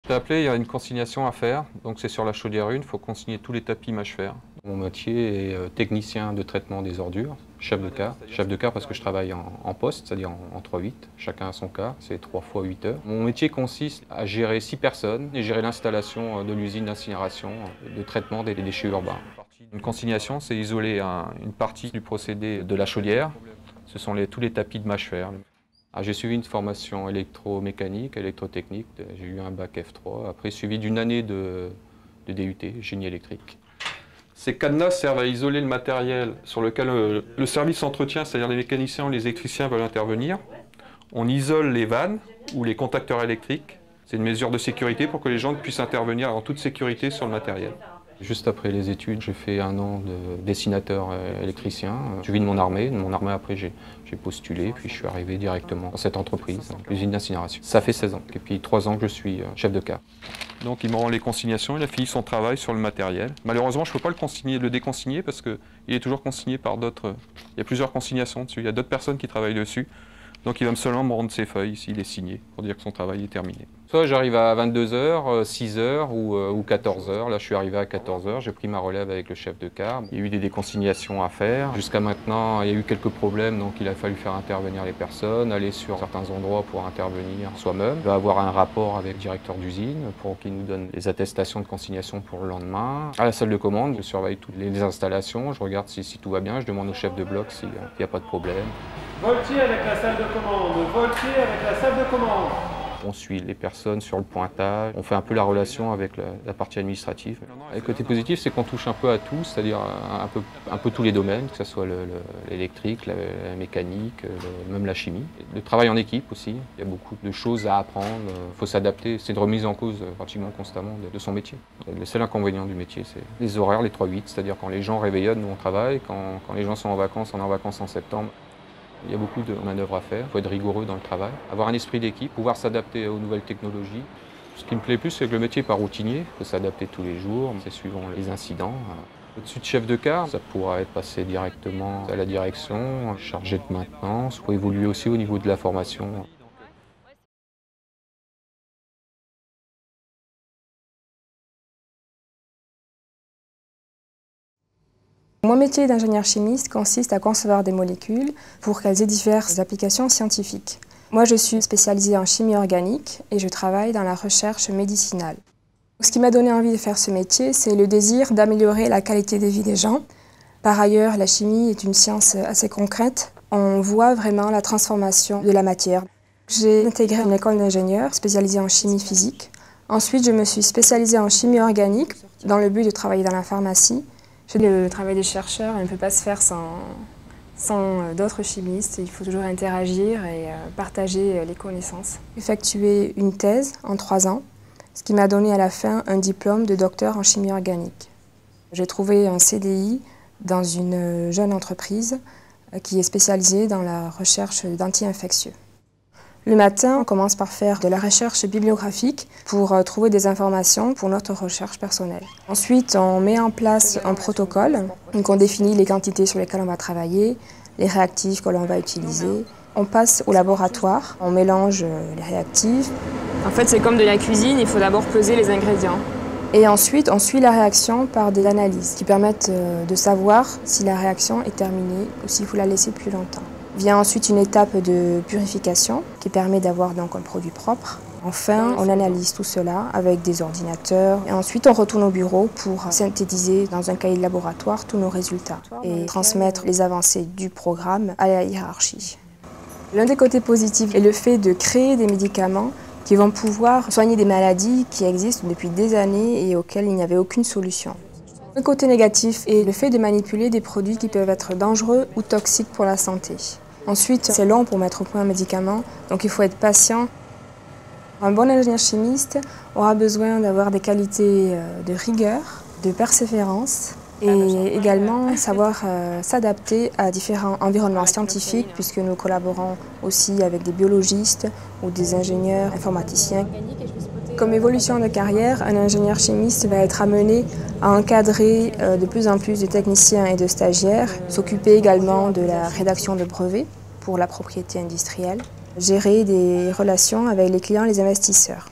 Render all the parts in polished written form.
T'as appelé, il y a une consignation à faire, donc c'est sur la chaudière 1, il faut consigner tous les tapis mâche-fer. Mon métier est technicien de traitement des ordures, chef de car. Chef de car parce que je travaille en poste, c'est-à-dire en 3-8, chacun a son car, c'est 3 fois 8 heures. Mon métier consiste à gérer 6 personnes et gérer l'installation de l'usine d'incinération, de traitement des déchets urbains. Une consignation, c'est isoler une partie du procédé de la chaudière, ce sont tous les tapis de mâche-fer. J'ai suivi une formation électromécanique, électrotechnique, j'ai eu un bac F3, après suivi d'une année de DUT, génie électrique. Ces cadenas servent à isoler le matériel sur lequel le service entretien, c'est-à-dire les mécaniciens ou les électriciens veulent intervenir. On isole les vannes ou les contacteurs électriques. C'est une mesure de sécurité pour que les gens puissent intervenir en toute sécurité sur le matériel. Juste après les études, j'ai fait 1 an de dessinateur électricien. Suivi de mon armée. Après, j'ai postulé, puis je suis arrivé directement dans cette entreprise, l'usine d'incinération. Ça fait 16 ans. Et puis 3 ans que je suis chef de car. Donc il me rend les consignations, il a fini son travail sur le matériel. Malheureusement, je ne peux pas le déconsigner parce qu'il est toujours consigné par d'autres. Il y a plusieurs consignations dessus, il y a d'autres personnes qui travaillent dessus. Donc il va seulement me rendre ses feuilles, ici, il est signé, pour dire que son travail est terminé. Soit j'arrive à 22 h, 6 h ou 14 h. Là, je suis arrivé à 14 h, j'ai pris ma relève avec le chef de car. Il y a eu des déconsignations à faire. Jusqu'à maintenant, il y a eu quelques problèmes, donc il a fallu faire intervenir les personnes, aller sur certains endroits pour intervenir soi-même. Il va avoir un rapport avec le directeur d'usine pour qu'il nous donne les attestations de consignation pour le lendemain. À la salle de commande, je surveille toutes les installations, je regarde si tout va bien, je demande au chef de bloc s'il n'y a pas de problème. Voltier avec la salle de commande, voltier avec la salle de commande. On suit les personnes sur le pointage, on fait un peu la relation avec la partie administrative. Le côté positif, c'est qu'on touche un peu à tout, c'est-à-dire un peu tous les domaines, que ce soit l'électrique, la mécanique, même la chimie. Le travail en équipe aussi, il y a beaucoup de choses à apprendre, il faut s'adapter, c'est une remise en cause pratiquement constamment de son métier. Le seul inconvénient du métier, c'est les horaires, les 3-8, c'est-à-dire quand les gens réveillonnent, nous on travaille, quand les gens sont en vacances, on est en vacances en septembre. Il y a beaucoup de manœuvres à faire, il faut être rigoureux dans le travail, avoir un esprit d'équipe, pouvoir s'adapter aux nouvelles technologies. Ce qui me plaît plus, c'est que le métier n'est pas routinier, il faut s'adapter tous les jours, c'est suivant les incidents. Au-dessus de chef de car, ça pourra être passé directement à la direction, chargé de maintenance, pour évoluer aussi au niveau de la formation. Mon métier d'ingénieur chimiste consiste à concevoir des molécules pour qu'elles aient diverses applications scientifiques. Moi, je suis spécialisée en chimie organique et je travaille dans la recherche médicinale. Ce qui m'a donné envie de faire ce métier, c'est le désir d'améliorer la qualité de vie des gens. Par ailleurs, la chimie est une science assez concrète. On voit vraiment la transformation de la matière. J'ai intégré une école d'ingénieur spécialisée en chimie physique. Ensuite, je me suis spécialisée en chimie organique dans le but de travailler dans la pharmacie. Le travail des chercheurs ne peut pas se faire sans d'autres chimistes. Il faut toujours interagir et partager les connaissances. J'ai effectué une thèse en 3 ans, ce qui m'a donné à la fin un diplôme de docteur en chimie organique. J'ai trouvé un CDI dans une jeune entreprise qui est spécialisée dans la recherche d'anti-infectieux. Le matin, on commence par faire de la recherche bibliographique pour trouver des informations pour notre recherche personnelle. Ensuite, on met en place un protocole, donc on définit les quantités sur lesquelles on va travailler, les réactifs que l'on va utiliser. On passe au laboratoire, on mélange les réactifs. En fait, c'est comme de la cuisine, il faut d'abord peser les ingrédients. Et ensuite, on suit la réaction par des analyses qui permettent de savoir si la réaction est terminée ou s'il faut la laisser plus longtemps. Vient ensuite une étape de purification qui permet d'avoir donc un produit propre. Enfin, on analyse tout cela avec des ordinateurs et ensuite on retourne au bureau pour synthétiser dans un cahier de laboratoire tous nos résultats et transmettre les avancées du programme à la hiérarchie. L'un des côtés positifs est le fait de créer des médicaments qui vont pouvoir soigner des maladies qui existent depuis des années et auxquelles il n'y avait aucune solution. Le côté négatif est le fait de manipuler des produits qui peuvent être dangereux ou toxiques pour la santé. Ensuite, c'est long pour mettre au point un médicament, donc il faut être patient. Un bon ingénieur chimiste aura besoin d'avoir des qualités de rigueur, de persévérance et également savoir s'adapter à différents environnements scientifiques puisque nous collaborons aussi avec des biologistes ou des ingénieurs informaticiens. Comme évolution de carrière, un ingénieur chimiste va être amené à encadrer de plus en plus de techniciens et de stagiaires, s'occuper également de la rédaction de brevets pour la propriété industrielle, gérer des relations avec les clients et les investisseurs.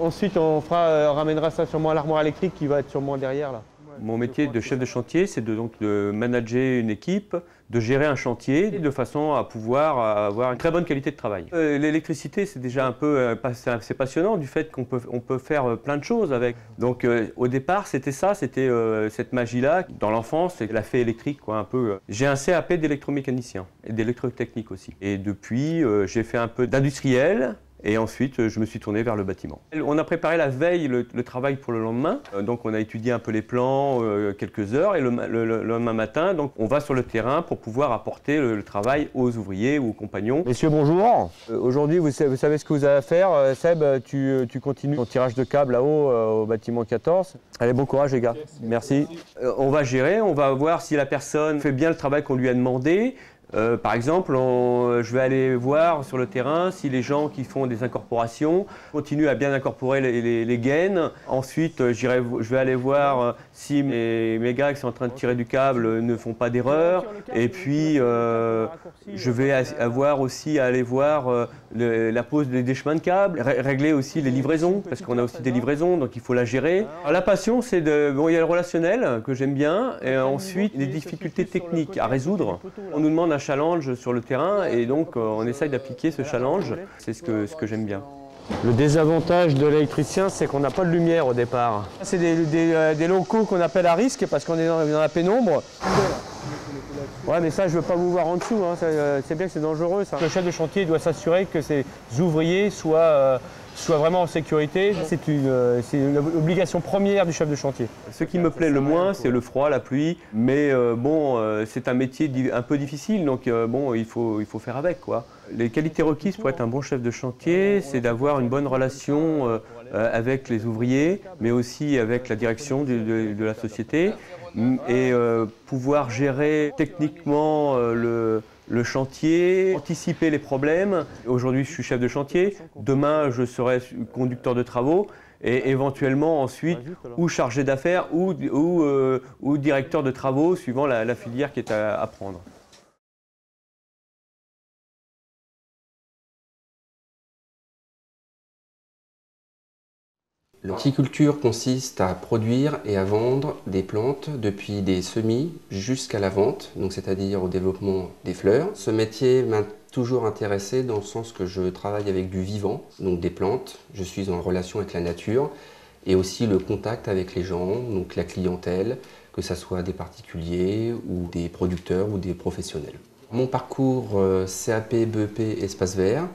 Ensuite, on ramènera ça sûrement à l'armoire électrique qui va être sûrement derrière là. Mon métier de chef de chantier, c'est de manager une équipe, de gérer un chantier de façon à pouvoir avoir une très bonne qualité de travail. L'électricité, c'est déjà un peu c'est passionnant du fait qu'on peut faire plein de choses avec. Donc au départ, c'était ça, c'était cette magie-là. Dans l'enfance, c'est la fée électrique, quoi, un peu. J'ai un CAP d'électromécanicien et d'électrotechnique aussi. Et depuis, j'ai fait un peu d'industriel. Et ensuite, je me suis tourné vers le bâtiment. On a préparé la veille le travail pour le lendemain. Donc, on a étudié un peu les plans, quelques heures. Et le lendemain matin, donc, on va sur le terrain pour pouvoir apporter le travail aux ouvriers ou aux compagnons. Messieurs, bonjour. Aujourd'hui, vous savez ce que vous avez à faire. Seb, tu continues ton tirage de câble là-haut au bâtiment 14. Allez, bon courage les gars. Merci. On va gérer, on va voir si la personne fait bien le travail qu'on lui a demandé. Par exemple, je vais aller voir sur le terrain si les gens qui font des incorporations continuent à bien incorporer les gaines. Ensuite, je vais aller voir si mes gars qui sont en train de tirer du câble ne font pas d'erreur. Et puis, je vais aller voir la pose des chemins de câble, régler aussi les livraisons, parce qu'on a aussi des livraisons, donc il faut la gérer. Alors, la passion, c'est il y a le relationnel que j'aime bien, et ensuite les difficultés techniques à résoudre. On nous demande un challenge sur le terrain et donc on essaye d'appliquer ce challenge. C'est ce que j'aime bien. Le désavantage de l'électricien, c'est qu'on n'a pas de lumière au départ. C'est des locaux qu'on appelle à risque parce qu'on est dans la pénombre. Ouais, mais ça, je ne veux pas vous voir en dessous, hein. C'est bien que c'est dangereux, ça. Le chef de chantier doit s'assurer que ses ouvriers soient vraiment en sécurité. C'est l'obligation première du chef de chantier. Ce qui me plaît le moins, c'est le froid, la pluie. Mais c'est un métier un peu difficile, donc il faut faire avec, quoi. Les qualités requises pour être un bon chef de chantier, c'est d'avoir une bonne relation avec les ouvriers, mais aussi avec la direction de la société. Et pouvoir gérer techniquement le chantier, anticiper les problèmes. Aujourd'hui, je suis chef de chantier. Demain, je serai conducteur de travaux et éventuellement ensuite ou chargé d'affaires ou directeur de travaux, suivant la filière qui est à prendre. L'horticulture consiste à produire et à vendre des plantes depuis des semis jusqu'à la vente, donc c'est-à-dire au développement des fleurs. Ce métier m'a toujours intéressé dans le sens que je travaille avec du vivant, donc des plantes. Je suis en relation avec la nature et aussi le contact avec les gens, donc la clientèle, que ce soit des particuliers ou des producteurs ou des professionnels. Mon parcours CAP, BEP, espace vert,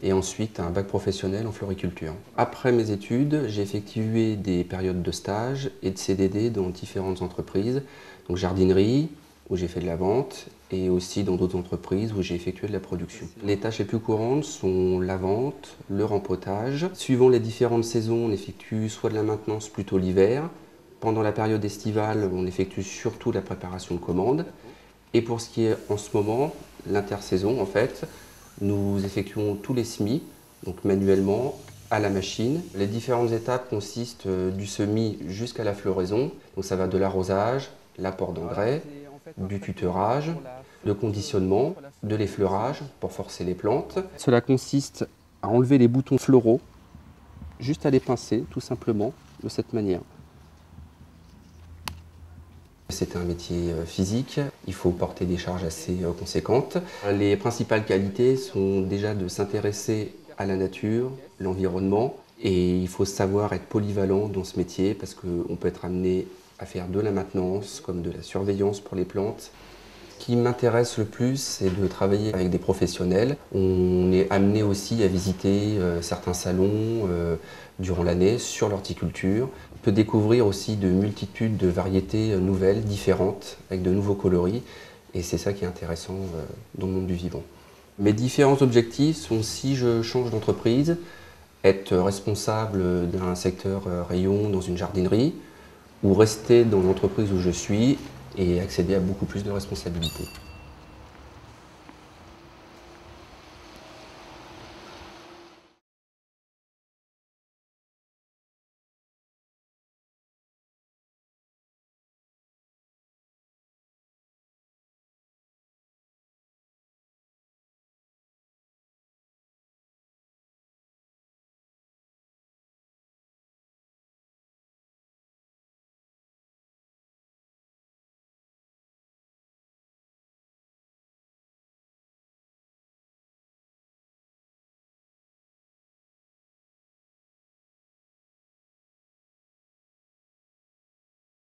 et ensuite un bac professionnel en floriculture. Après mes études, j'ai effectué des périodes de stage et de CDD dans différentes entreprises, donc jardinerie, où j'ai fait de la vente, et aussi dans d'autres entreprises où j'ai effectué de la production. Les tâches les plus courantes sont la vente, le rempotage. Suivant les différentes saisons, on effectue soit de la maintenance plutôt l'hiver. Pendant la période estivale, on effectue surtout la préparation de commandes. Et pour ce qui est en ce moment, l'intersaison en fait, nous effectuons tous les semis, donc manuellement, à la machine. Les différentes étapes consistent du semis jusqu'à la floraison. Donc ça va de l'arrosage, l'apport d'engrais, du tutorage, de conditionnement, de l'effleurage pour forcer les plantes. Cela consiste à enlever les boutons floraux, juste à les pincer tout simplement de cette manière. C'est un métier physique, il faut porter des charges assez conséquentes. Les principales qualités sont déjà de s'intéresser à la nature, l'environnement, et il faut savoir être polyvalent dans ce métier parce qu'on peut être amené à faire de la maintenance comme de la surveillance pour les plantes. Ce qui m'intéresse le plus, c'est de travailler avec des professionnels. On est amené aussi à visiter certains salons durant l'année sur l'horticulture. On peut découvrir aussi de multitudes de variétés nouvelles, différentes, avec de nouveaux coloris. Et c'est ça qui est intéressant dans le monde du vivant. Mes différents objectifs sont, si je change d'entreprise, être responsable d'un secteur rayon dans une jardinerie, ou rester dans l'entreprise où je suis et accéder à beaucoup plus de responsabilités.